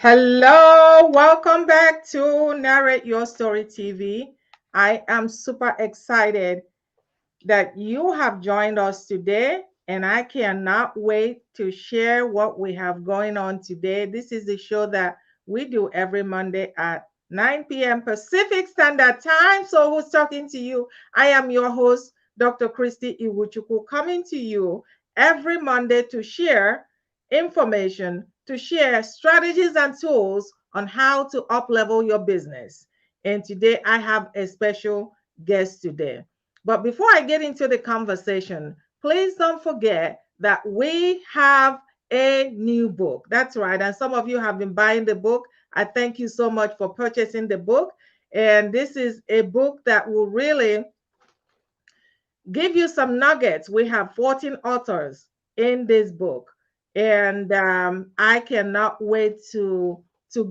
Hello, welcome back to Narrate Your Story TV. I am super excited that you have joined us today, and I cannot wait to share what we have going on today. This is the show that we do every Monday at 9 p.m. Pacific Standard Time. So, who's talking to you? I am your host, Dr. Christy Iwuchukwu, coming to you every Monday to share information, to share strategies and tools on how to up-level your business. And today I have a special guest today. But before I get into the conversation, please don't forget that we have a new book. That's right. And some of you have been buying the book. I thank you so much for purchasing the book. And this is a book that will really give you some nuggets. We have 14 authors in this book. And I cannot wait to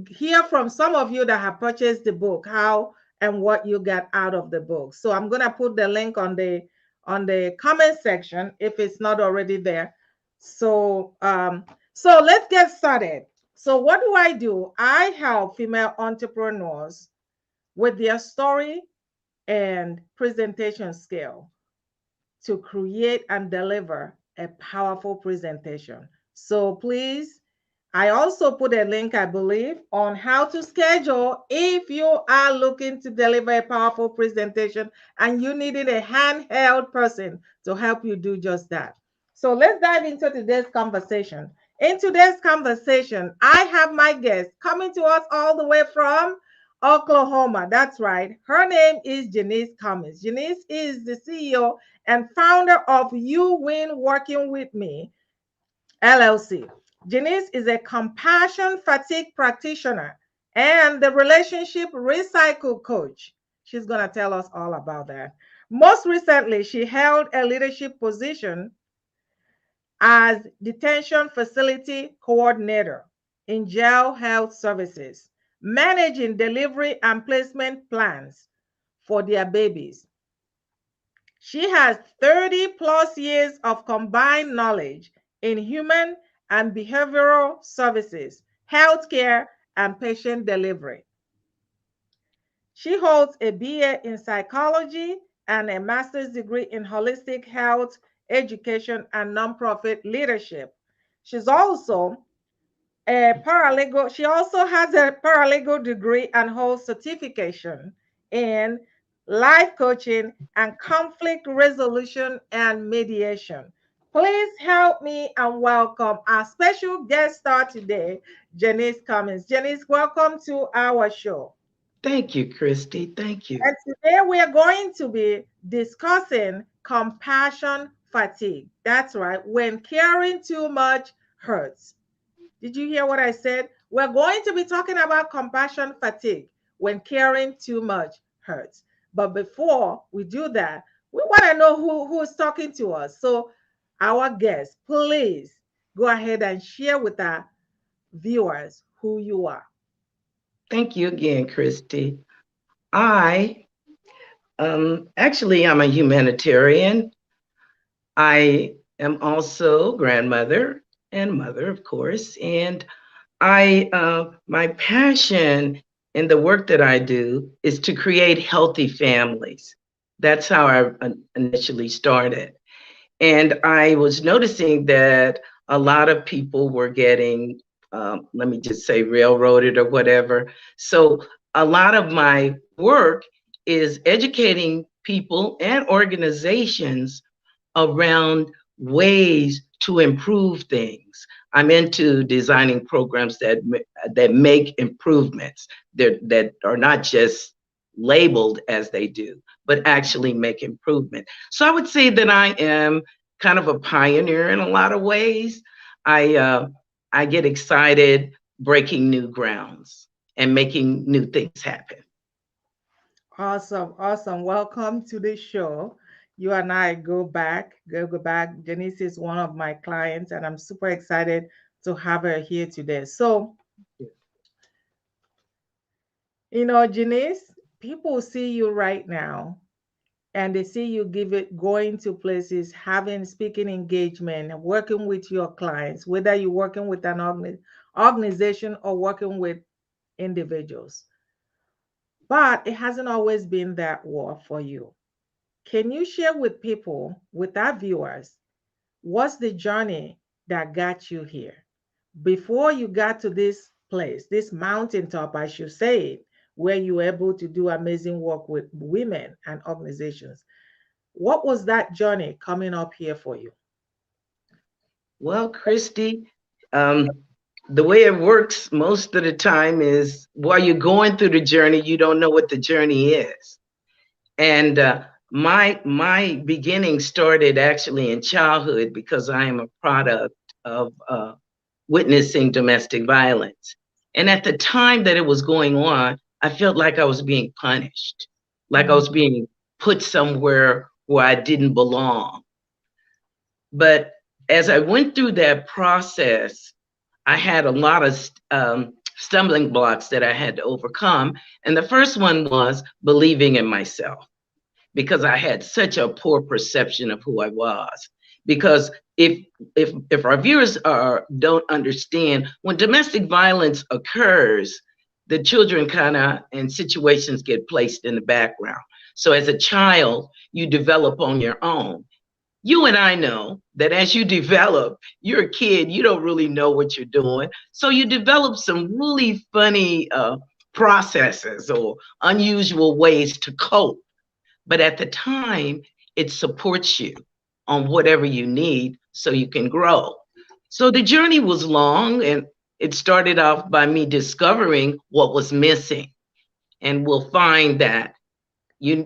hear from some of you that have purchased the book, how and what you got out of the book. So I'm going to put the link on the comment section if it's not already there. So let's get started. So what do? I help female entrepreneurs with their story and presentation skill to create and deliver a powerful presentation. So please, I also put a link, I believe, on how to schedule if you are looking to deliver a powerful presentation and you needed a handheld person to help you do just that. So let's dive into today's conversation. In today's conversation, I have my guest coming to us all the way from Oklahoma. That's right. Her name is Jeanice Cummings. Jeanice is the CEO and founder of Uwin Working With Me, LLC. Jeanice is a compassion fatigue practitioner and the relationship recycle coach. She's going to tell us all about that. Most recently, she held a leadership position as Detention Facility Coordinator in Jail Health Services, managing delivery and placement plans for their babies. She has 30 plus years of combined knowledge in human and behavioral services, healthcare, and patient delivery. She holds a BA in psychology and a master's degree in holistic health education and nonprofit leadership. She's also a paralegal. She also has a paralegal degree and holds certification in life coaching and conflict resolution and mediation. Please help me and welcome our special guest star today, Jeanice Cummings. Jeanice, welcome to our show. Thank you, Christy. Thank you. And today we are going to be discussing compassion fatigue. That's right, when caring too much hurts. Did you hear what I said? We're going to be talking about compassion fatigue when caring too much hurts. But before we do that, we want to know who is talking to us. So, our guest, please go ahead and share with our viewers who you are. Thank you again, Christy. I I'm a humanitarian. I am also grandmother and mother, of course. And my passion in the work that I do is to create healthy families. That's how I initially started. And I was noticing that a lot of people were getting, let me just say, railroaded or whatever. So a lot of my work is educating people and organizations around ways to improve things. I'm into designing programs that make improvements that are not just labeled as they do, but actually make improvement. So I would say that I am kind of a pioneer in a lot of ways. I get excited breaking new grounds and making new things happen. Awesome, awesome. Welcome to the show. You and I go back. Janice is one of my clients, and I'm super excited to have her here today. So, Janice, people see you right now and they see you give it going to places, having speaking engagement, working with your clients, whether you're working with an organization or working with individuals. But it hasn't always been that war for you. Can you share with people, with our viewers, what's the journey that got you here? Before you got to this place, this mountaintop, I should say it, where you were able to do amazing work with women and organizations. What was that journey coming up here for you? Well, Christy, um, the way it works most of the time is while you're going through the journey, you don't know what the journey is. And my beginning started actually in childhood because I am a product of witnessing domestic violence. And at the time that it was going on, I felt like I was being punished, like I Mm, was being put somewhere where I didn't belong. But as I went through that process, I had a lot of stumbling blocks that I had to overcome. And the first one was believing in myself because I had such a poor perception of who I was. Because if our viewers don't understand, when domestic violence occurs, the children kind of and situations get placed in the background. So as a child, you develop on your own. You and I know that as you develop, you're a kid, you don't really know what you're doing. So you develop some really funny processes or unusual ways to cope. But at the time, it supports you on whatever you need so you can grow. So the journey was long, and it started off by me discovering what was missing. And we'll find that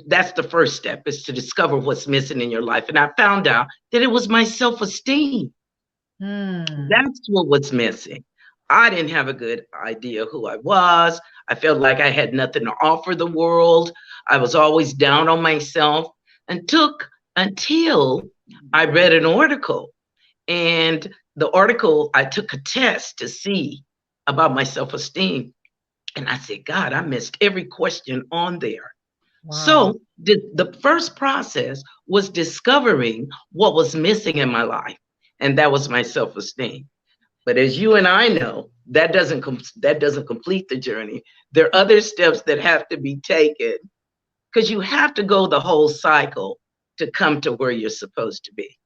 that's the first step, is to discover what's missing in your life. And I found out that it was my self-esteem. mm, That's what was missing. I didn't have a good idea who I was. I felt like I had nothing to offer the world. I was always down on myself and took until I read an article. And the article, I took a test to see about my self-esteem. And I said, God, I missed every question on there. wow. So the first process was discovering what was missing in my life, and that was my self-esteem. But as you and I know, that doesn't complete the journey. There are other steps that have to be taken because you have to go the whole cycle to come to where you're supposed to be.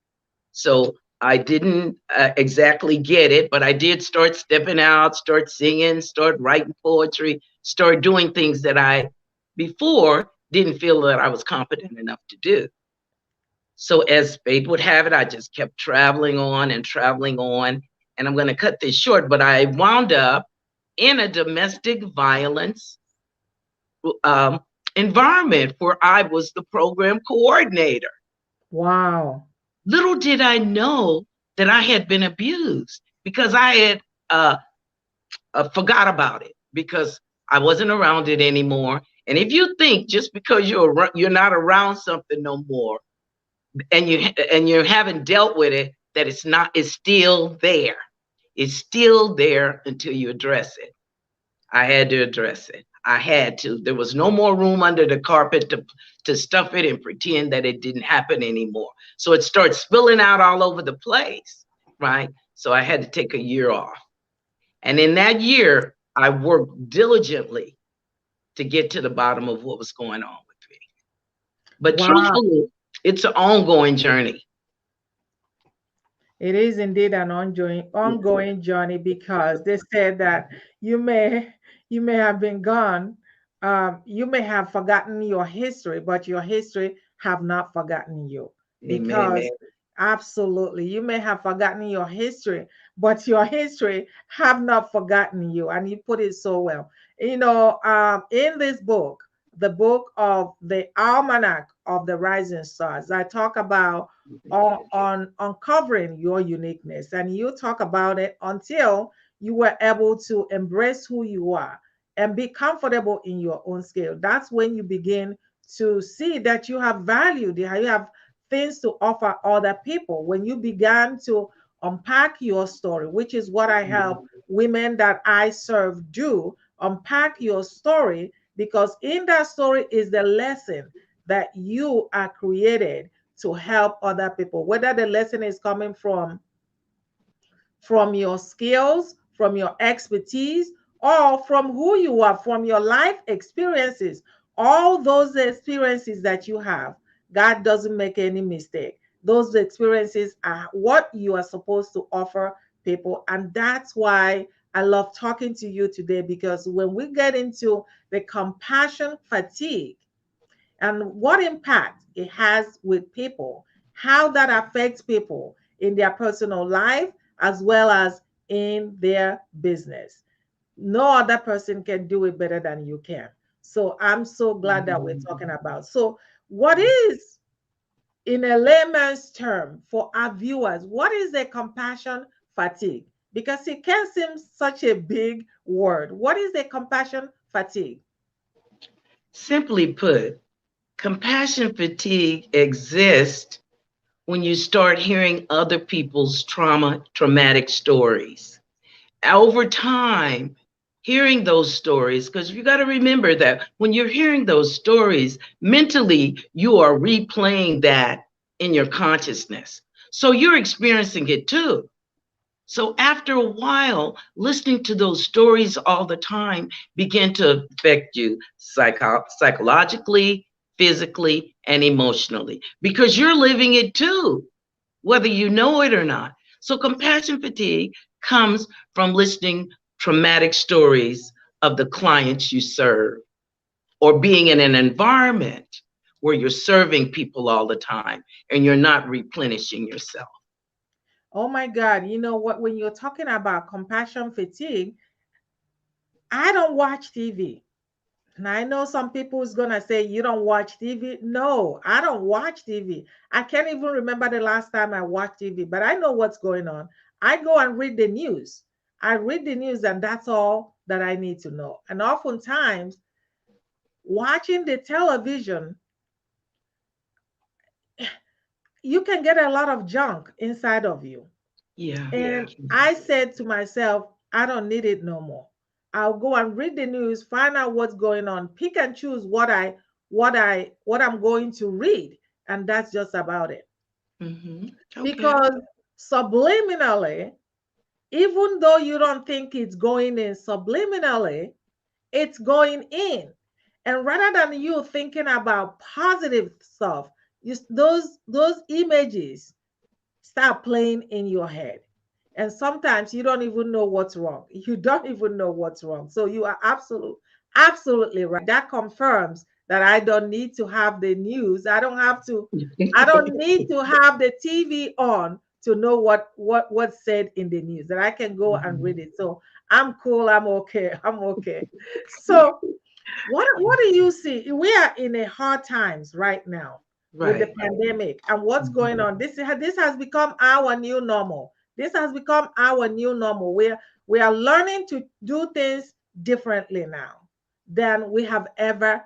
So I didn't exactly get it, but I did start stepping out, start singing, start writing poetry, start doing things that I before didn't feel that I was competent enough to do. So as fate would have it, I just kept traveling on and traveling on. And I'm going to cut this short, but I wound up in a domestic violence um, environment where I was the program coordinator. Wow. Little did I know that I had been abused because I had uh, forgot about it because I wasn't around it anymore. And if you think just because you're not around something no more, and you haven't dealt with it, that it's still there. It's still there until you address it. I had to address it. I had to. There was no more room under the carpet to stuff it and pretend that it didn't happen anymore. So it starts spilling out all over the place, right? So I had to take a year off. And in that year, I worked diligently to get to the bottom of what was going on with me. But Wow. truthfully, it's an ongoing journey. It is indeed an ongoing journey because they said that you may you may have been gone, you may have forgotten your history, but your history have not forgotten you. Amen, Because amen. absolutely, you may have forgotten your history, but your history have not forgotten you. And you put it so well. In this book, the book of the Almanac of the Rising Stars, I talk about on uncovering your uniqueness, and you talk about it until you were able to embrace who you are and be comfortable in your own scale. That's when you begin to see that you have value, that you have things to offer other people. When you began to unpack your story, which is what I help women that I serve do, unpack your story, because in that story is the lesson that you are created to help other people, whether the lesson is coming from your skills, from your expertise, or from who you are, from your life experiences. All those experiences that you have, God doesn't make any mistake. Those experiences are what you are supposed to offer people. And that's why I love talking to you today, because when we get into the compassion fatigue and what impact it has with people, how that affects people in their personal life as well as in their business. No other person can do it better than you can. So I'm so glad that we're talking about. So, what is, in a layman's term, for our viewers, what is a compassion fatigue? Because it can seem such a big word. What is a compassion fatigue? Simply put, compassion fatigue exists when you start hearing other people's traumatic stories. Over time, hearing those stories, because you got to remember that when you're hearing those stories, mentally, you are replaying that in your consciousness. So you're experiencing it too. So after a while, listening to those stories all the time begin to affect you psychologically, physically, and emotionally because you're living it too, whether you know it or not. So compassion fatigue comes from listening traumatic stories of the clients you serve or being in an environment where you're serving people all the time and you're not replenishing yourself. Oh my God, you know what? When you're talking about compassion fatigue, I don't watch TV. And I know some people is gonna say you don't watch TV. No, I don't watch TV. I can't even remember the last time I watched TV, but I know what's going on. I go and read the news. I read the news, and that's all that I need to know. And oftentimes, watching the television, you can get a lot of junk inside of you. Yeah. And I said to myself, I don't need it no more. I'll go and read the news, find out what's going on, pick and choose what I'm going to read, and that's just about it. Okay. Because subliminally, even though you don't think it's going in subliminally, it's going in. And rather than you thinking about positive stuff, those images start playing in your head. And sometimes you don't even know what's wrong. You don't even know what's wrong. So you are absolutely right. That confirms that I don't need to have the news. I don't need to have the TV on to know what's said in the news. That I can go and read it. So I'm cool. I'm okay. I'm okay. So what do you see? We are in a hard times right now with the Right. pandemic and what's going on. This has become our new normal. This has become our new normal. We are learning to do things differently now than we have ever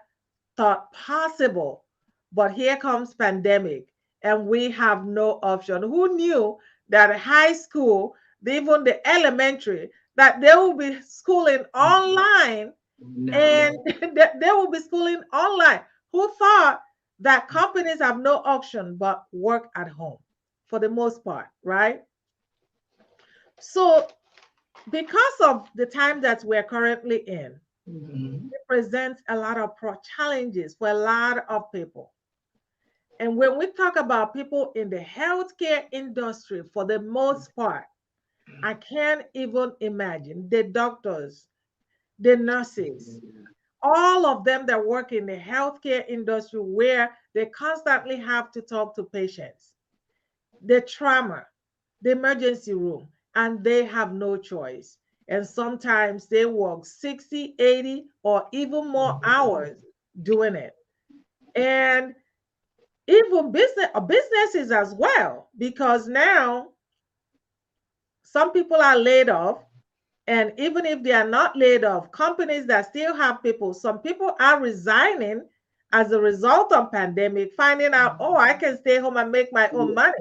thought possible. But here comes pandemic and we have no option. Who knew that high school, even the elementary, that they will be schooling online No. and they will be schooling online? Who thought that companies have no option but work at home for the most part, right? So, because of the time that we're currently in, Mhm. it presents a lot of challenges for a lot of people. And when we talk about people in the healthcare industry, for the most part, I can't even imagine the doctors, the nurses, all of them that work in the healthcare industry where they constantly have to talk to patients, the trauma, the emergency room, and they have no choice. And sometimes they work 60, 80, or even more hours doing it. And even businesses as well, because now some people are laid off. And even if they are not laid off, companies that still have people, some people are resigning as a result of pandemic, finding out, oh, I can stay home and make my own money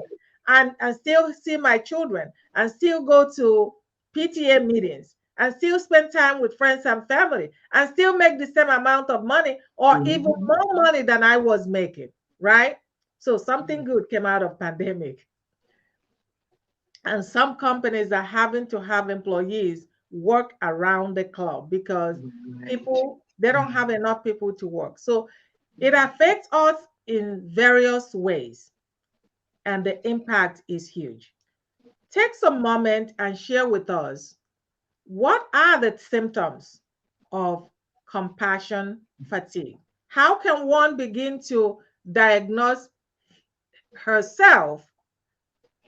and still see my children and still go to PTA meetings and still spend time with friends and family and still make the same amount of money or even Mhm. more money than I was making, right? So something good came out of pandemic. And some companies are having to have employees work around the clock because Right. people, they don't have enough people to work. So it affects us in various ways, and the impact is huge. Take some moment and share with us, what are the symptoms of compassion fatigue? How can one begin to diagnose herself?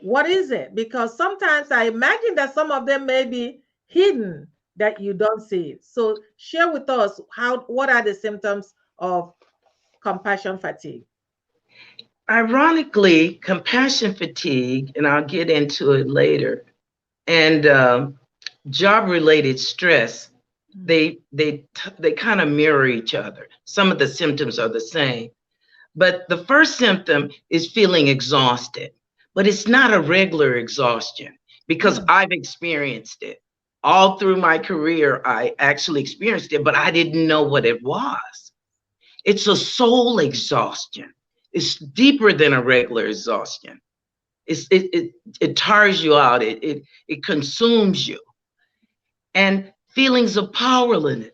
What is it? Because sometimes I imagine that some of them may be hidden, that you don't see it. So share with us, how, what are the symptoms of compassion fatigue? Ironically, compassion fatigue, and I'll get into it later, and job-related stress, Mm. they kind of mirror each other. Some of the symptoms are the same, but the first symptom is feeling exhausted, but it's not a regular exhaustion because Mm. I've experienced it all through my career. I actually experienced it, but I didn't know what it was. It's a soul exhaustion. It's deeper than a regular exhaustion. It tires you out. It consumes you. And feelings of powerlessness.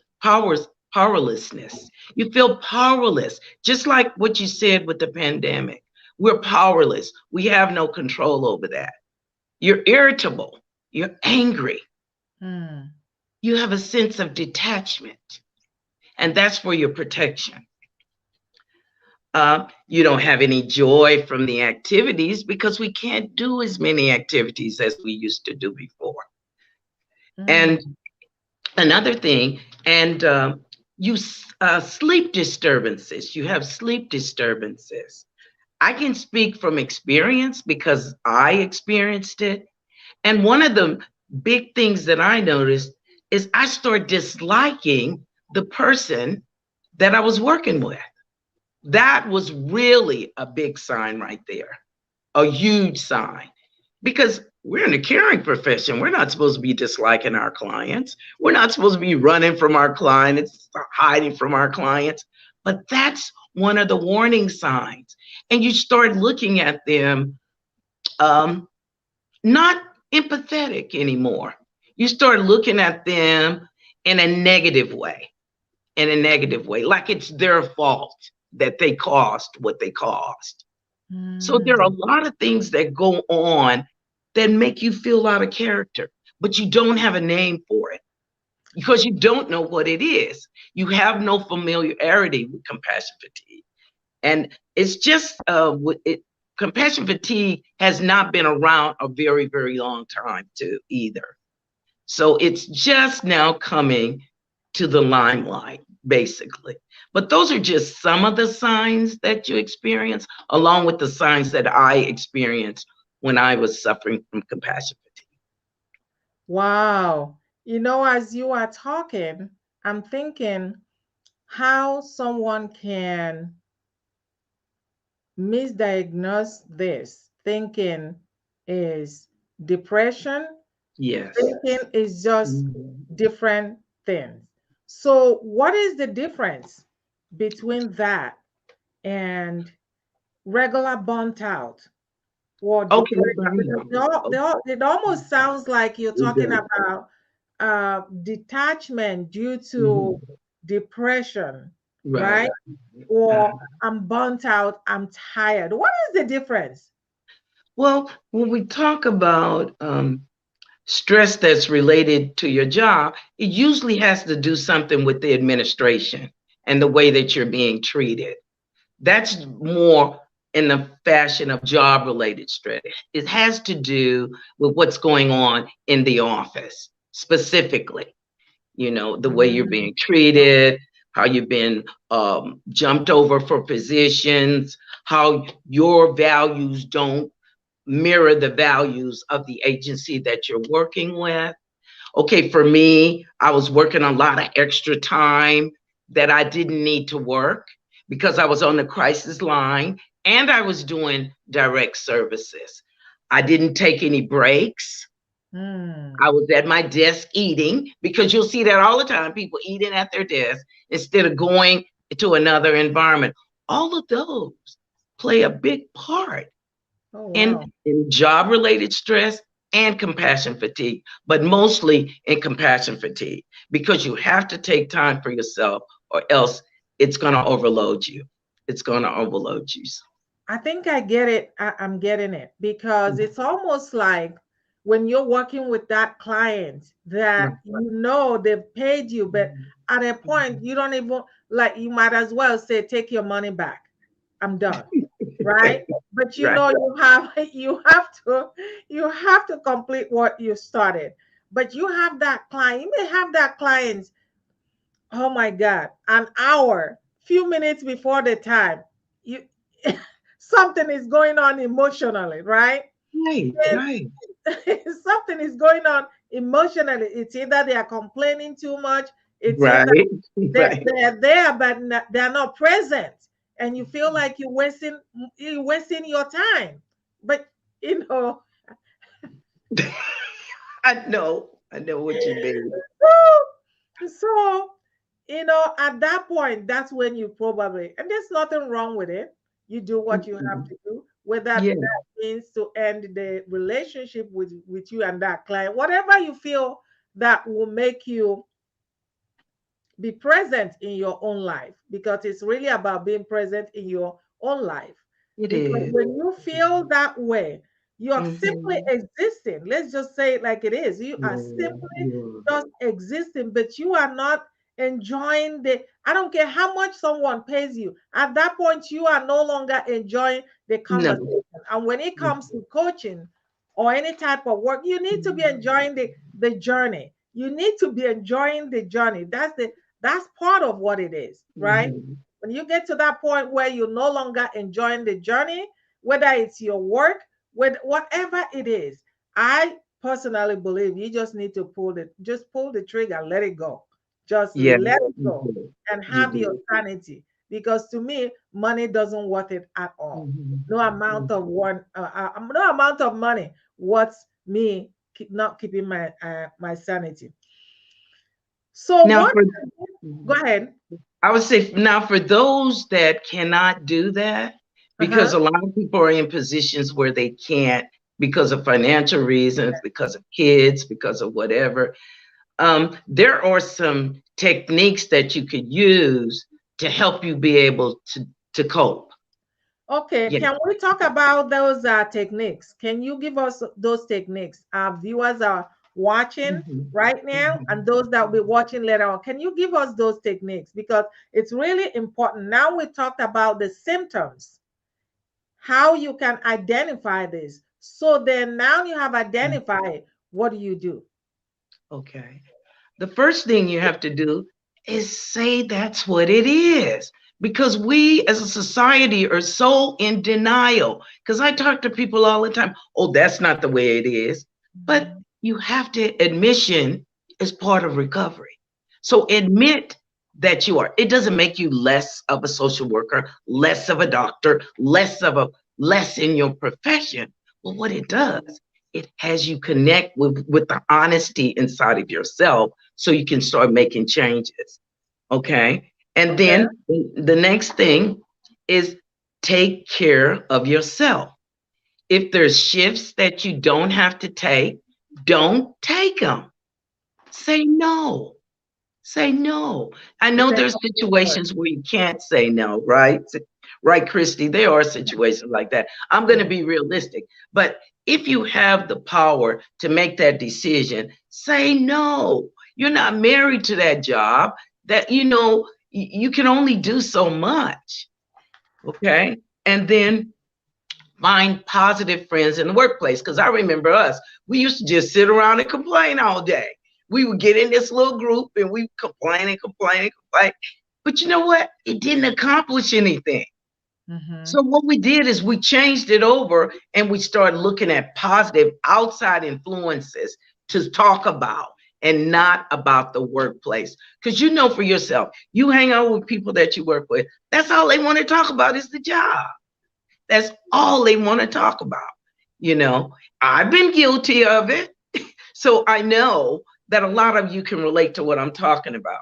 You feel powerless, just like what you said with the pandemic. We're powerless. We have no control over that. You're irritable. You're angry. Mm. You have a sense of detachment, and that's for your protection. You don't have any joy from the activities because we can't do as many activities as we used to do before. And Mm. another thing, and you sleep disturbances. You have sleep disturbances. I can speak from experience because I experienced it. And one of the big things that I noticed is I started disliking the person that I was working with. That was really a big sign right there, a huge sign, because we're in the caring profession. We're not supposed to be disliking our clients. We're not supposed to be running from our clients, hiding from our clients. But that's one of the warning signs. And you start looking at them um, not empathetic anymore. You start looking at them in a negative way, like it's their fault that they caused what they caused. So there are Mm. a lot of things that go on that make you feel out of character, but you don't have a name for it because you don't know what it is. You have no familiarity with compassion fatigue. And it's just compassion fatigue has not been around a very, very long time too either. So it's just now coming to the limelight, basically. But those are just some of the signs that you experience, along with the signs that I experienced when I was suffering from compassion fatigue. Wow. As you are talking, I'm thinking how someone can misdiagnose this, thinking is depression, Yes. thinking is just Mhm. different things. So, what is the difference between that and regular burnt out or Okay, depression? Because burnout. Okay. it almost sounds like you're We talking do. about detachment due to Mhm. depression, Right. right? Or Uh-huh. I'm burnt out, I'm tired. What is the difference? Well, when we talk about stress that's related to your job, it usually has to do something with the administration and the way that you're being treated. That's more in the fashion of job related stress. It has to do with what's going on in the office specifically, the way you're Mm. being treated, how you've been jumped over for positions, how your values don't mirror the values of the agency that you're working with. Okay, for me, I was working a lot of extra time that I didn't need to work because I was on the crisis line and I was doing direct services. I didn't take any breaks. Mm. I was at my desk eating because you'll see that all the time, people eating at their desk instead of going to another environment. All of those play a big part Oh, in, wow. in job related stress and compassion fatigue, but mostly in compassion fatigue, because you have to take time for yourself or else it's going to overload you. It's going to overload you. I think I get it. I'm getting it because it's almost like when you're working with that client that you know they've paid you, but at a point you don't even like, you might as well say, take your money back. I'm done. Right? But you Right. know you have to complete what you started. But you have that client, you may have that client, oh my God, an hour, few minutes before the time, you something is going on emotionally, right? Right. Right. Something is going on emotionally. It's either they are complaining too much, it's either Right. Right. they're there but they're not present, and you feel like you're wasting your time. But you know, I know. I know what you mean. so at that point, that's when you probably, and there's nothing wrong with it. You do what you have Mhm. to do, whether Yeah. that means to end the relationship with you and that client, whatever you feel that will make you be present in your own life, because it's really about being present in your own life. It Because is. when you feel that way, you are simply Mm-hmm. existing. Let's just say it like it is. You are Yeah. simply Yeah. just existing, but you are not enjoying I don't care how much someone pays you. At that point, you are no longer enjoying the No. conversation. And when it comes to coaching or any type of work, you need to be enjoying the journey. You need to be enjoying the journey. That's part of what it is, right? Mm-hmm. When you get to that point where you're no longer enjoying the journey, whether it's your work, with whatever it is, I personally believe you just need to pull the trigger, let it go. Just Yeah. let it You go do. and You have your do. sanity. Because to me, money doesn't worth it at all. No amount Mhm. of no amount of money worth me not keeping my sanity. So Now what? for Go ahead. I would say now for those that cannot do that, because Uh-huh. a lot of people are in positions where they can't because of financial reasons, because of kids, because of whatever. There are some techniques that you could use to help you be able to cope. Okay, Yeah. can we talk about those techniques? Can you give us those techniques? Our viewers are watching Mhm. right now, and Mhm. those that will be watching later on. Can you give us those techniques? Because it's really important. Now we talked about the symptoms, how you can identify this. So then now you have identified, what do you do? Okay. The first thing you have to do is say that's what it is. Because we as a society are so in denial. Because I talk to people all the time, oh, that's not the way it is. But Mhm. you have to, admission is part of recovery. So admit that you are. It doesn't make you less of a social worker, less of a doctor, less in your profession. But what it does, it has you connect with the honesty inside of yourself so you can start making changes. Okay. And Okay. then the next thing is take care of yourself. If there's shifts that you don't have to take, don't take them. Say no. Say no. I know Depends there's on the word. situations where you can't say no, right? Right, Christy? There are situations like that. I'm going to Yeah. be realistic. But if you have the power to make that decision, say no. You're not married to that job. That, you can only do so much. Okay. And then find positive friends in the workplace. Because I remember us, we used to just sit around and complain all day. We would get in this little group and we complain and complain and complain. But you know what? It didn't accomplish anything. Mm-hmm. So what we did is we changed it over and we started looking at positive outside influences to talk about and not about the workplace. Because you know for yourself, you hang out with people that you work with, that's all they want to talk about is the job. That's all they want to talk about. You know, I've been guilty of it. So I know that a lot of you can relate to what I'm talking about.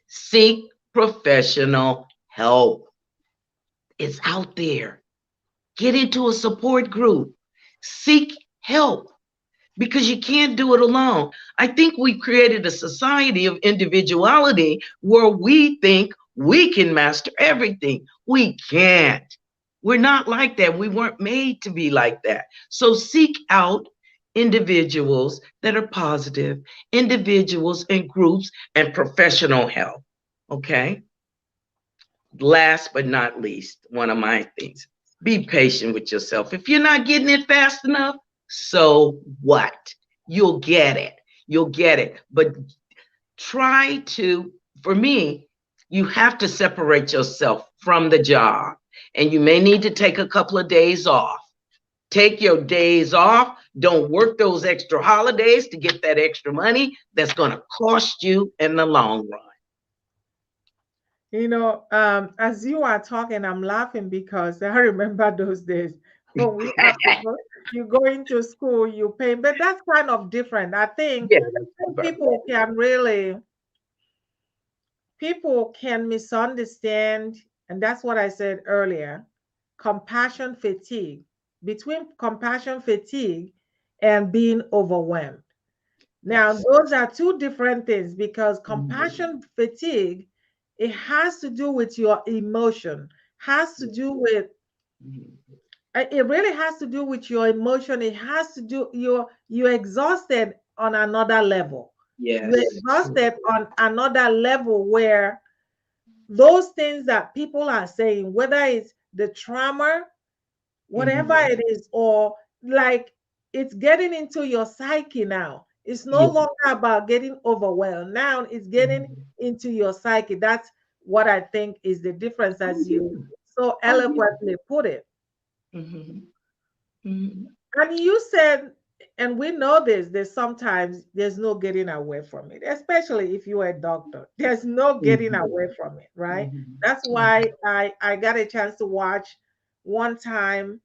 Seek professional help. It's out there. Get into a support group. Seek help. because you can't do it alone. I think we created a society of individuality where we think we can master everything. We can't. We're not like that. We weren't made to be like that. So seek out individuals that are positive, individuals and groups, and professional help. Okay. Last but not least, one of my things, be patient with yourself. If you're not getting it fast enough, so what? You'll get it. You'll get it. But try to, for me, you have to separate yourself from the job. And you may need to take a couple of days off. Take your days off. Don't work those extra holidays to get that extra money that's going to cost you in the long run. As you are talking, I'm laughing because I remember those days when we have to go, you go into school, you pay, but that's kind of different. I think Yeah, that's super. people can misunderstand, and that's what I said earlier, compassion fatigue, between compassion fatigue and being overwhelmed. Now, Yes. those are two different things because Mhm. compassion fatigue, it has to do with your emotion, has to do with, Mhm. it really has to do with your emotion. It has to do, you're exhausted on another level. You're Yes. exhausted on another level where those things that people are saying, whether it's the trauma, whatever Mhm. it is, or like it's getting into your psyche now. It's no Yeah. longer about getting overwhelmed. Now it's getting Mhm. into your psyche. That's what I think is the difference, Oh as you yeah. so Oh yeah. eloquently put it. Mhm. Mhm. And you said, and we know this, there's sometimes there's no getting away from it, especially if you're a doctor. There's no getting Mhm. away from it, right? Mhm. That's why I got a chance to watch one time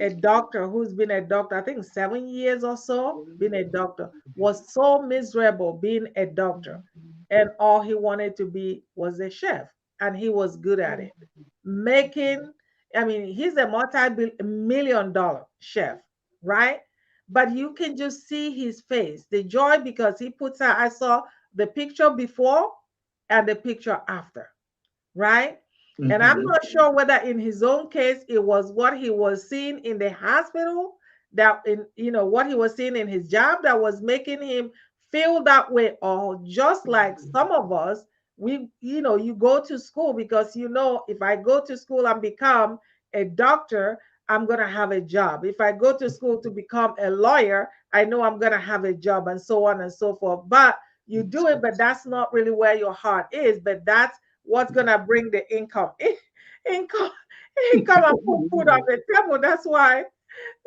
a doctor who's been a doctor, I think 7 years or so, being a doctor, was so miserable being a doctor. And all he wanted to be was a chef. And he was good at it. Making, I mean, he's a multi-million dollar chef, right? But you can just see his face, the joy, because he puts out, I saw the picture before and the picture after, right? And I'm Mhm. not sure whether in his own case it was what he was seeing in the hospital, that in what he was seeing in his job that was making him feel that way, or just like some of us, you go to school because if I go to school and become a doctor, I'm going to have a job. If I go to school to become a lawyer, I know I'm going to have a job, and so on and so forth. But you do it, but that's not really where your heart is, but that's what's gonna bring the income, income, income, and put food on the table. That's why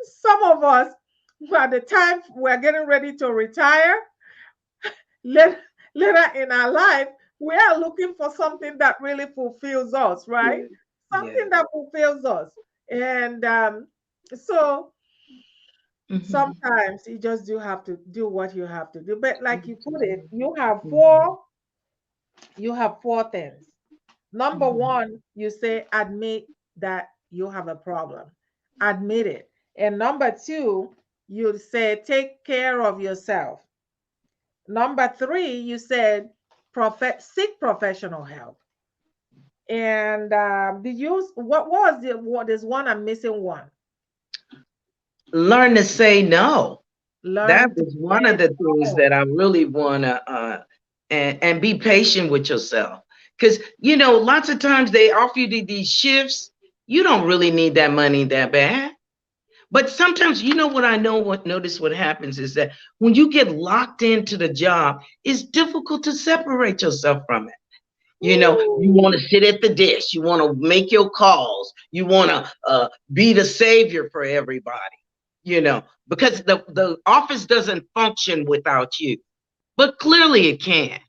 some of us, by the time we're getting ready to retire, later, later in our life, we are looking for something that really fulfills us, right? Yeah. Yeah. Something that fulfills us, and so Mhm. sometimes you just do have to do what you have to do. But like you put it, Mhm. you have four things. Number Mhm. one, you say admit that you have a problem. Admit it. And number two, you say take care of yourself. Number three, you said seek professional help. And what was the what is one I'm missing one? Learn to say no. That Learn to is one say of the things no. that I really want to, and be patient with yourself. Because, lots of times they offer you these shifts. You don't really need that money that bad. But sometimes, what I notice what happens is that when you get locked into the job, it's difficult to separate yourself from it. You want Ooh. to sit at the desk, you want to make your calls, you want to be the savior for everybody, because the office doesn't function without you. But clearly it can.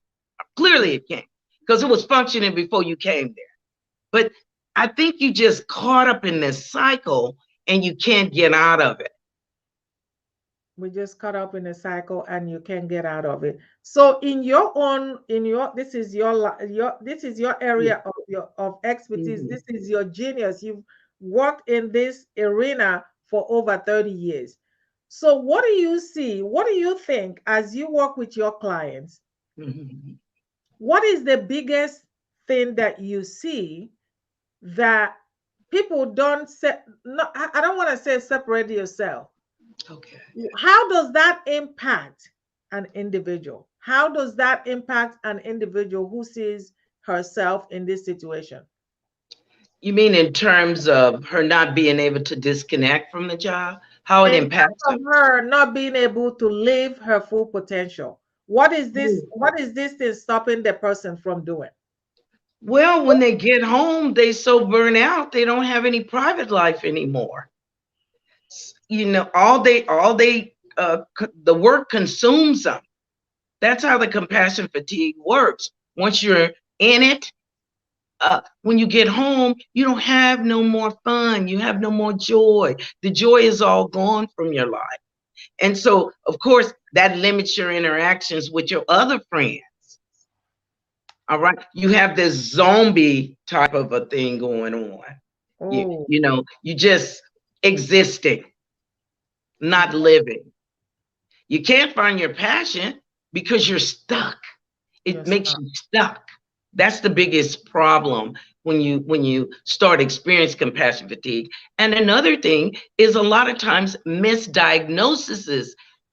Clearly Yeah. it can. Because it was functioning before you came there. But I think you just caught up in this cycle and you can't get out of it. We just caught up in a cycle and you can't get out of it. So this is this is your area of expertise. Mhm. This is your genius. You've worked in this arena for over 30 years. So what do you see? What do you think as you work with your clients? Mhm. What is the biggest thing that you see that people don't say? No, I don't want to say separate yourself. Okay. How does that impact an individual? How does that impact an individual who sees herself in this situation? You mean in terms of her not being able to disconnect from the job, how it In terms impacts of her? her not being able to live her full potential, what is this? Mm. What is this thing stopping the person from doing? Well, when they get home, they so burn out, they don't have any private life anymore. You know, the work consumes them. That's how the compassion fatigue works. Once you're in it, when you get home, you don't have no more fun. You have no more joy. The joy is all gone from your life. And so, of course, that limits your interactions with your other friends. All right. You have this zombie type of a thing going on. You, Oh, you know, you just existing, yeah, not living. You can't find your passion because you're stuck. It you're makes stuck. you stuck. That's the biggest problem when you start experiencing compassion fatigue. And another thing is a lot of times misdiagnoses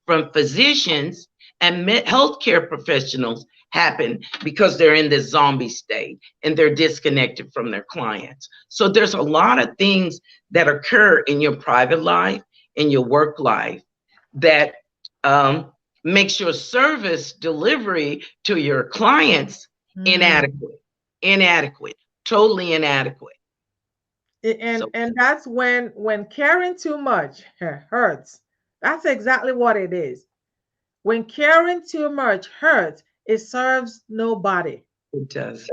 from physicians and healthcare professionals happen because they're in this zombie state and they're disconnected from their clients. So there's a lot of things that occur in your private life, in your work life, that um, makes your service delivery to your clients Mm. inadequate, totally inadequate. And So that's when caring too much hurts. That's exactly what it is. When caring too much hurts, it serves nobody. it does.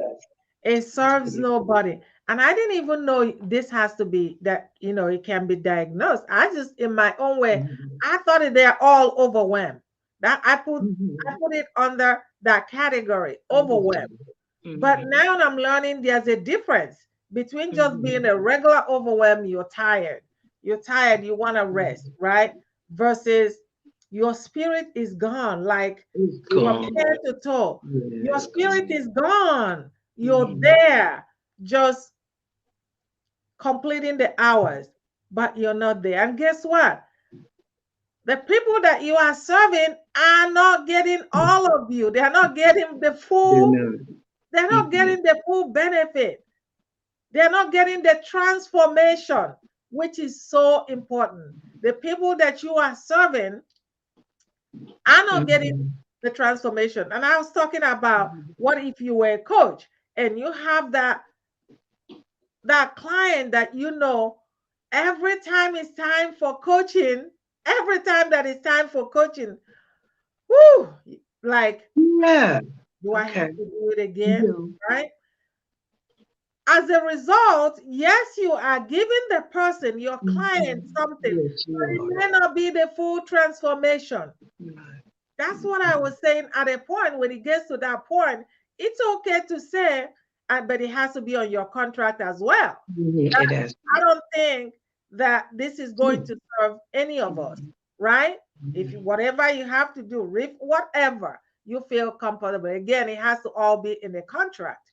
It It's serves really, nobody. And I didn't even know this has to be that, it can be diagnosed. I just, in my own way, mhm, I thought that they're all overwhelmed. That I mhm, put it under that category, overwhelmed. mhm, But mhm, now I'm learning there's a difference between just being mhm, a regular overwhelm, you're tired. You're tired, you want to rest, mhm. right? Versus your spirit is gone, like It's from gone. head to toe. Yeah, Your it's spirit gone. is gone. You're Mhm, there, just completing the hours, but you're not there. And guess what? The people that you are serving are not getting all of you. They are not getting the they're full, not. they're not Mhm, getting the full benefit. They're not getting the transformation, which is so important. The people that you are serving are not getting mhm, the transformation. And I was talking about what if you were a coach and you have that client that every time it's time for coaching, every time that it's time for coaching, whoo, like, yeah. do I have Okay. to do it again? You Right? As a result, yes, you are giving the person, your client, mhm. something, Yes, but you it are. may not be the full transformation. Right. That's what I Mhm, was saying at a point. When it gets to that point, it's okay to say, but it has to be on your contract as well. mhm. That, It has. I don't think that this is going to serve any of us, Mhm, right? If mhm. whatever you have to do, whatever you feel comfortable, again, it has to all be in the contract.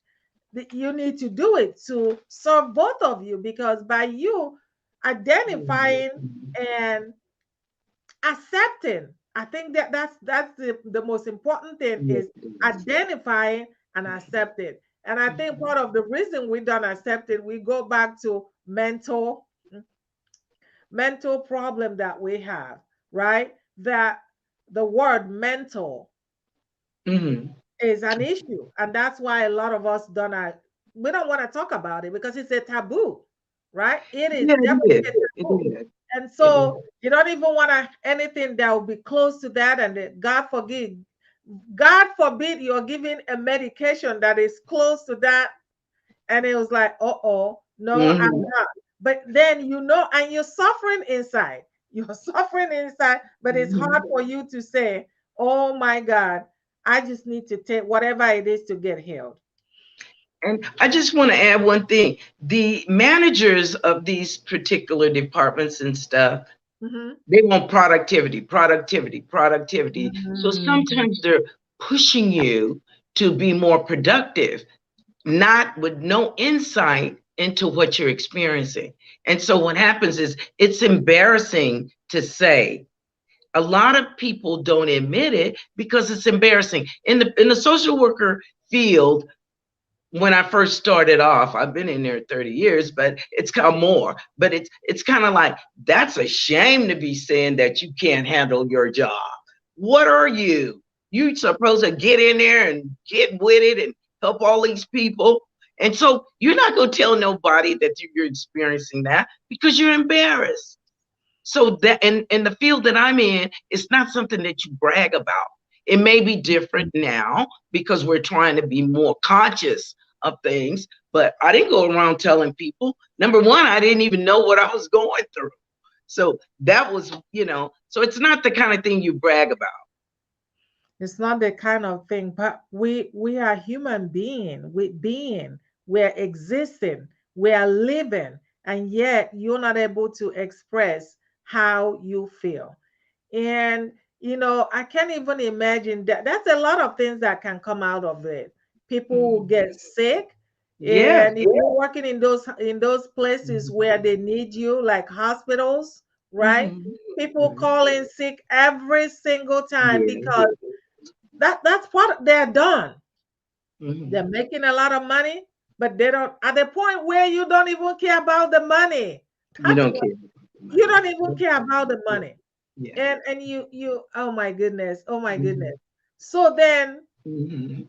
You need to do it to serve both of you, because by you identifying Mhm. and accepting, I think that's the most important thing, Yes, is it is. identifying and accepting. And I think part Mhm. of the reason we don't accept it, we go back to mental problem that we have, right? That the word mental Mhm. is an issue. And that's why a lot of us we don't want to talk about it, because it's a taboo, right? It is Yeah, it definitely is. a It taboo. is. And It is. so you don't even want anything that will be close to that. And God forbid you're giving a medication that is close to that. And it was like, oh, no, I'm Mhm. not. But then, and you're suffering inside. You're suffering inside, but it's hard Mhm. for you to say, oh my God, I just need to take whatever it is to get healed. And I just want to add one thing. The managers of these particular departments and stuff, Mm-hmm. They want productivity, productivity, productivity. So Mm. sometimes they're pushing you to be more productive, not with no insight into what you're experiencing. And so what happens is it's embarrassing to say. A lot of people don't admit it because it's embarrassing. In the social worker field, when I first started off, I've been in there 30 years, but it's come more. But it's kind of like that's a shame to be saying that you can't handle your job. What are you? You supposed to get in there and get with it and help all these people. And so you're not gonna tell nobody that you're experiencing that because you're embarrassed. So that in the field that I'm in, it's not something that you brag about. It may be different now because we're trying to be more conscious of things, but I didn't go around telling people. Number one, I didn't even know what I was going through. So that was, so it's not the kind of thing you brag about. It's not the kind of thing, but we are human being, we're existing, we are living, and yet you're not able to express how you feel. And I can't even imagine that. That's a lot of things that can come out of it. People will Mhm. get sick, Yes. and if you're working in those places where they need you, like hospitals, right? Mhm. People Mhm. call in sick every single time Yeah. because that's what they're done. They're Mhm. making a lot of money, but they don't, at the point where you don't even care about the money. You That's don't what care about the you money. don't even care about the money. Yeah. And you oh my goodness, oh my goodness. Mhm. So then Mhm.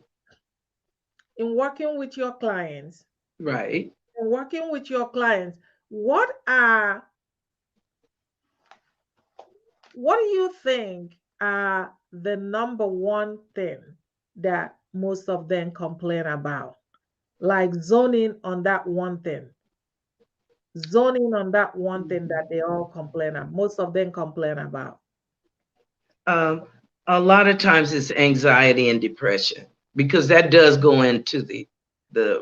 in working with your clients, Right. in working with your clients, what are what do you think are the number one thing that most of them complain about? Like zoning on that one thing, zoning on that one thing that they all complain about, most of them complain about. Um, a lot of times it's anxiety and depression because that does go into the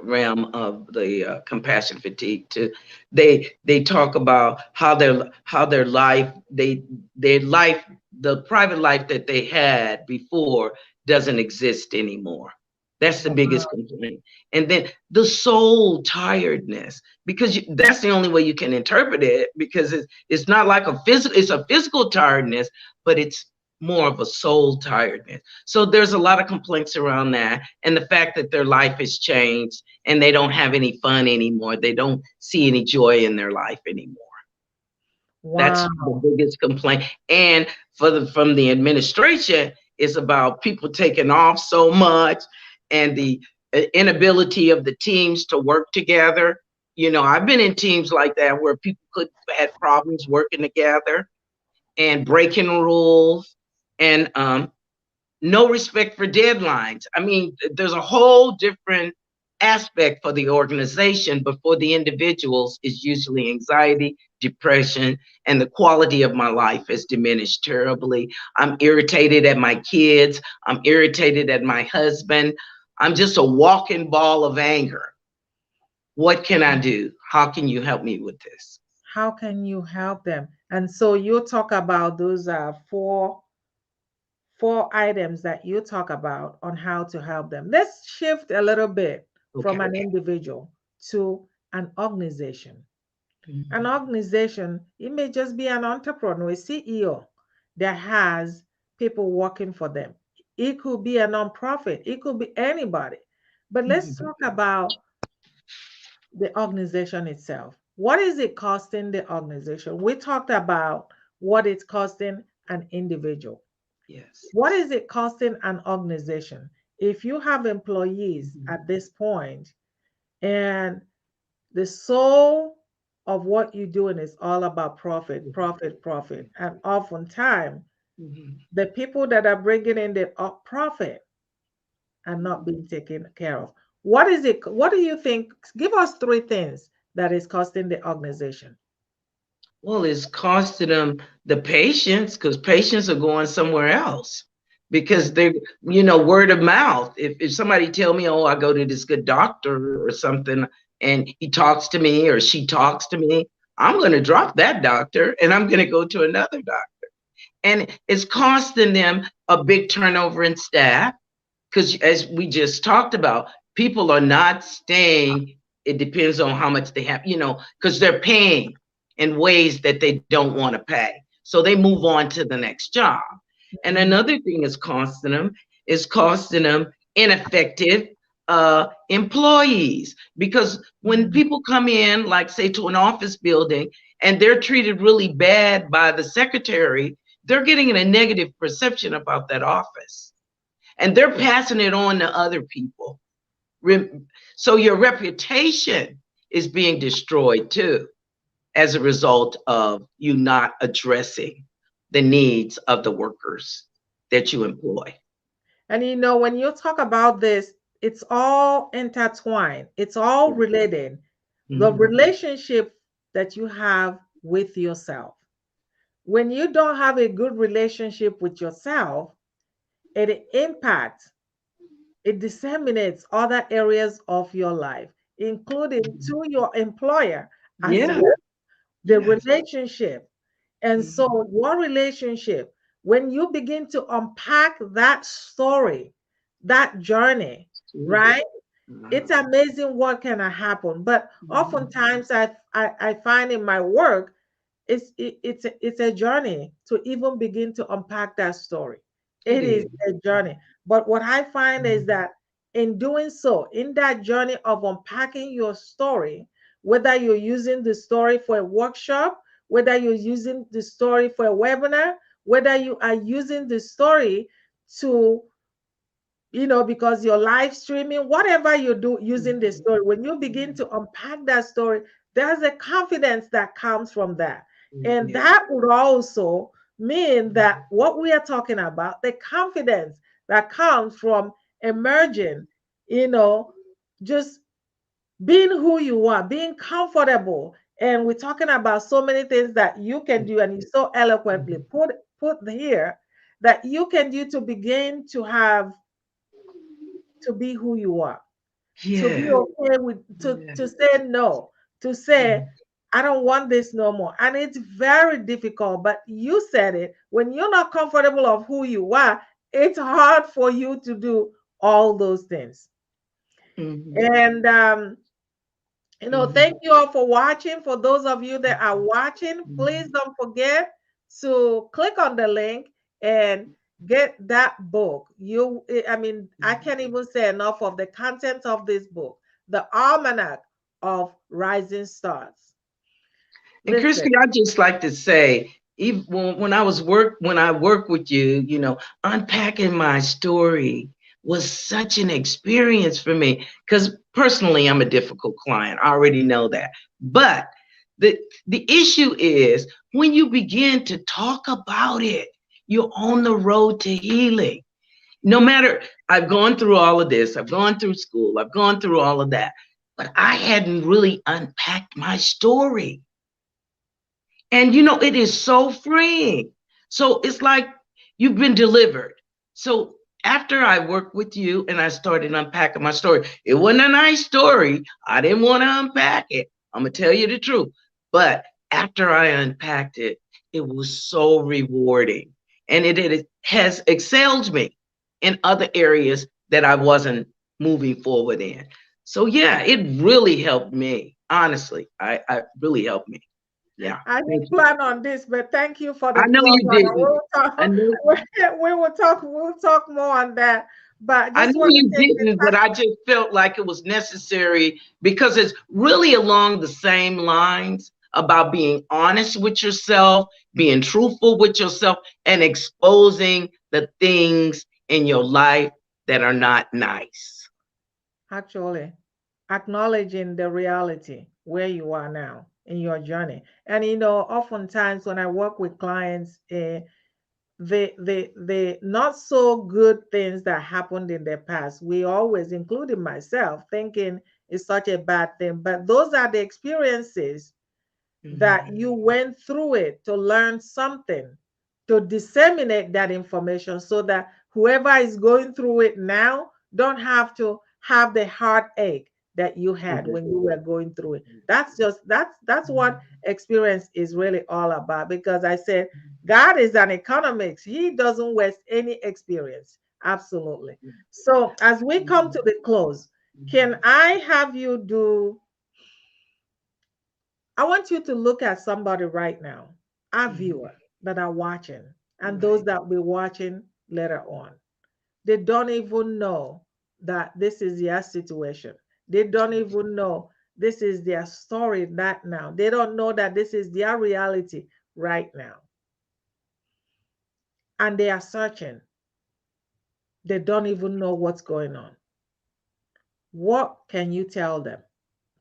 realm of the compassion fatigue too. They talk about how their life their life the private life that they had before doesn't exist anymore. That's the biggest complaint. And then the soul tiredness, because that's the only way you can interpret it, because it's not like it's a physical tiredness, but it's more of a soul tiredness. So there's a lot of complaints around that. And the fact that their life has changed and they don't have any fun anymore. They don't see any joy in their life anymore. That's Wow. the biggest complaint. And from the administration, it's about people taking off so much and the inability of the teams to work together. I've been in teams like that where people could had problems working together and breaking rules and no respect for deadlines. I mean, there's a whole different aspect for the organization, but for the individuals, it's usually anxiety, depression, and the quality of my life has diminished terribly. I'm irritated at my kids. I'm irritated at my husband. I'm just a walking ball of anger. What can I do? How can you help me with this? How can you help them? And so you talk about those four items that you talk about on how to help them. Let's shift a little bit from Okay. an individual to an organization. An Mhm. organization, it may just be an entrepreneur, a CEO that has people working for them. It could be a nonprofit, it could be anybody. But let's Mhm. talk about the organization itself. What is it costing the organization? We talked about what it's costing an individual. Yes. What is it costing an organization? If you have employees Mhm. at this point and the soul of what you're doing is all about profit, profit, profit, and oftentimes Mhm. the people that are bringing in the profit are not being taken care of. What is it? What do you think? Give us three things that is costing the organization. Well, it's costing them the patients because patients are going somewhere else because they're, word of mouth. If somebody tell me, oh, I go to this good doctor or something, and he talks to me or she talks to me, I'm going to drop that doctor and I'm going to go to another doctor. And it's costing them a big turnover in staff because, as we just talked about, people are not staying. It depends on how much they have, because they're paying in ways that they don't want to pay. So they move on to the next job. And Mhm. another thing is costing them ineffective employees, because when Mhm. people come in, like say to an office building, and they're treated really bad by the secretary, they're getting a negative perception about that office, and they're passing it on to other people. So your reputation is being destroyed too, as a result of you not addressing the needs of the workers that you employ. And when you talk about this, it's all intertwined, it's all related. The Mhm. relationship that you have with yourself. When you don't have a good relationship with yourself, it impacts, it disseminates other areas of your life, including to your employer as Yeah. well, the Yes. relationship. And so, Mhm. your relationship, when you begin to unpack that story, that journey, Mhm. right? It's amazing what can happen. But Mhm. oftentimes, I find in my work, it's a journey to even begin to unpack that story. It It is is. a journey. But what I find is Mhm. that in doing so, in that journey of unpacking your story, whether you're using the story for a workshop, whether you're using the story for a webinar, whether you are using the story to, because you're live streaming, whatever you do using the Mhm. story, when you begin to unpack that story, there's a confidence that comes from that. And Yeah. that would also mean that what we are talking about, the confidence that comes from emerging, you know, just being who you are, being comfortable. And we're talking about so many things that you can do, and you so eloquently Mhm. put here that you can do to begin to have, to be who you are, to be Yeah. okay with, Yeah. to say no, to say Mhm. I don't want this no more. And it's very difficult, but you said it, when you're not comfortable of who you are, it's hard for you to do all those things. Mhm. And thank Mhm. you all for watching. For those of you that are watching, please Mhm. don't forget to click on the link and get that book. I can't even say enough of the content of this book, The Almanac of Rising Stars. And Listen, Christy, I just like to say, even when I work with you, unpacking my story was such an experience for me. Because personally, I'm a difficult client. I already know that. But the the issue is when you begin to talk about it, you're on the road to healing. No matter, I've gone through all of this, I've gone through school, I've gone through all of that, but I hadn't really unpacked my story. And it is so freeing. So it's like you've been delivered. So after I worked with you and I started unpacking my story, it wasn't a nice story. I didn't want to unpack it. I'm going to tell you the truth. But after I unpacked it, it was so rewarding. And it has excelled me in other areas that I wasn't moving forward in. So yeah, it really helped me. Honestly, I really helped me. Yeah. I Thank didn't you. plan on this, but thank you for the I know plug. you didn't. We'll talk, I know we'll talk more on that. But I I just know want to you take this didn't, but I just felt like it was necessary because it's really along the same lines about being honest with yourself, being truthful with yourself, and exposing the things in your life that are not nice. actually acknowledging the reality where you are now in your journey. And oftentimes when I work with clients, the not so good things that happened in the past, we always, including myself, thinking it's such a bad thing. But those are the experiences that Mhm. you went through it to learn something, to disseminate that information so that whoever is going through it now don't have to have the heartache that you had Mhm. when you were going through it. That's what experience is really all about. Because I said God is an economist. He doesn't waste any experience. Absolutely. So as we come to the close, can I have you do, I want you to look at somebody right now, our Mhm. viewer that are watching, and those Right. that will be watching later on. They don't even know that this is their situation. They don't even know this is their story right now. They don't know that this is their reality right now. And they are searching. They don't even know what's going on. What can you tell them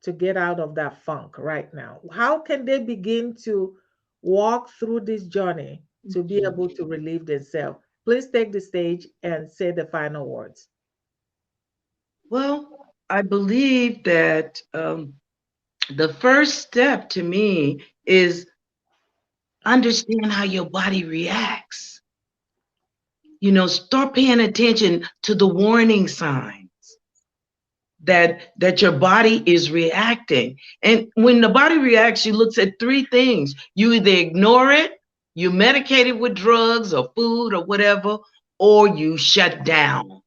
to get out of that funk right now? How can they begin to walk through this journey to be Mhm. able to relieve themselves? Please take the stage and say the final words. Well, I believe that the first step to me is understand how your body reacts. Start paying attention to the warning signs that your body is reacting. And when the body reacts, you look at three things. You either ignore it, you medicate it with drugs or food or whatever, or you shut down.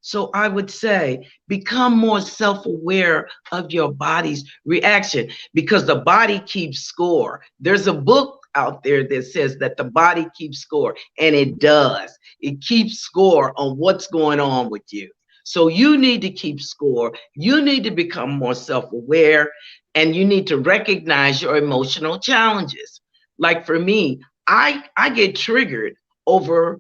So I would say become more self aware of your body's reaction because the body keeps score. There's a book out there that says that the body keeps score, and it does. It keeps score on what's going on with you. So you need to keep score. You need to become more self aware, and you need to recognize your emotional challenges. Like for me, I get triggered over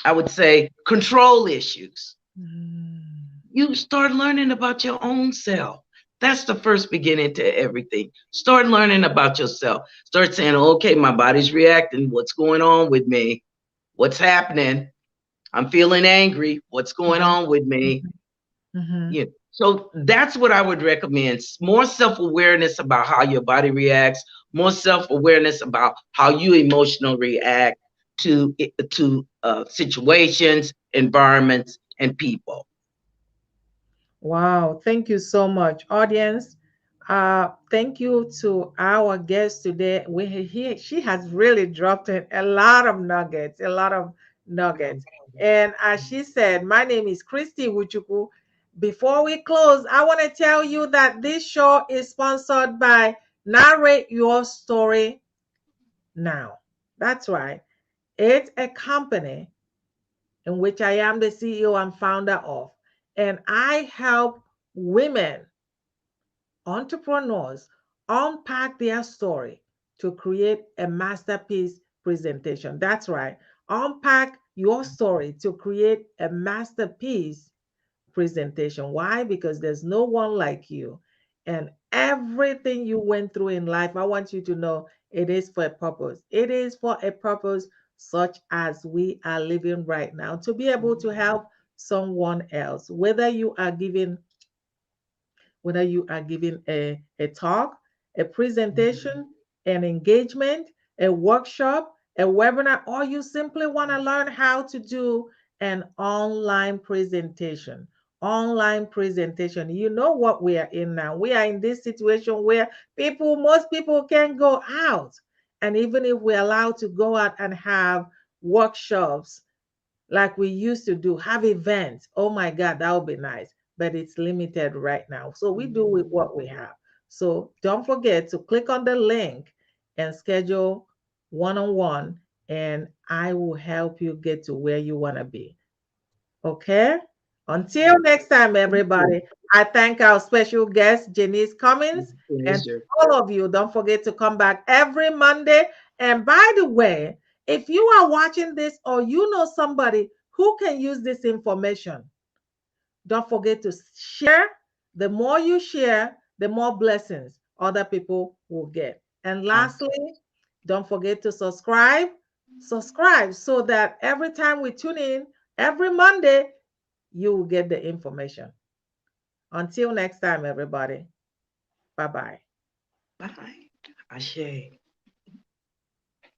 I would say control issues. Mm. You start learning about your own self. That's the first beginning to everything. Start learning about yourself. Start saying, okay, my body's reacting. What's going on with me? What's happening? I'm feeling angry. What's going Mhm, on with me? mhm, mhm. So that's what I would recommend. More self-awareness about how your body reacts, more self-awareness about how you emotionally react to situations, environments, and people. Wow, thank you so much, audience. Thank you to our guest today. She has really dropped in a lot of nuggets, a lot of nuggets. And as she said, my name is Christy Wuchuku. Before we close, I want to tell you that this show is sponsored by Narrate Your Story Now. That's right. It's a company in which I am the CEO and founder of. And I help women, entrepreneurs, unpack their story to create a masterpiece presentation. That's right. Unpack your story to create a masterpiece presentation. Why? Because there's no one like you. And everything you went through in life, I want you to know it is for a purpose. It is for a purpose such as we are living right now to be able to help someone else, whether you are giving a talk, a presentation, an engagement, a workshop, a webinar, or you simply want to learn how to do an online presentation. Online presentation. You know what we are in now. We are in this situation where most people can't go out. And even if we're allowed to go out and have workshops like we used to do, have events. Oh my God, that would be nice. But it's limited right now. So we do with what we have. So don't forget to click on the link and schedule one on one, and I will help you get to where you want to be. Okay? Until next time, Thank you. everybody, I thank our special guest, Jeanice Cummings, and to Pleasure. all of you, don't forget to come back every Monday. And by the way, if you are watching this or you know somebody who can use this information, don't forget to share. The more you share, the more blessings other people will get. And Awesome. lastly, don't forget to subscribe. Subscribe so that every time we tune in, every Monday, you will get the information. Until next time, everybody. Bye bye. Bye. Ashe.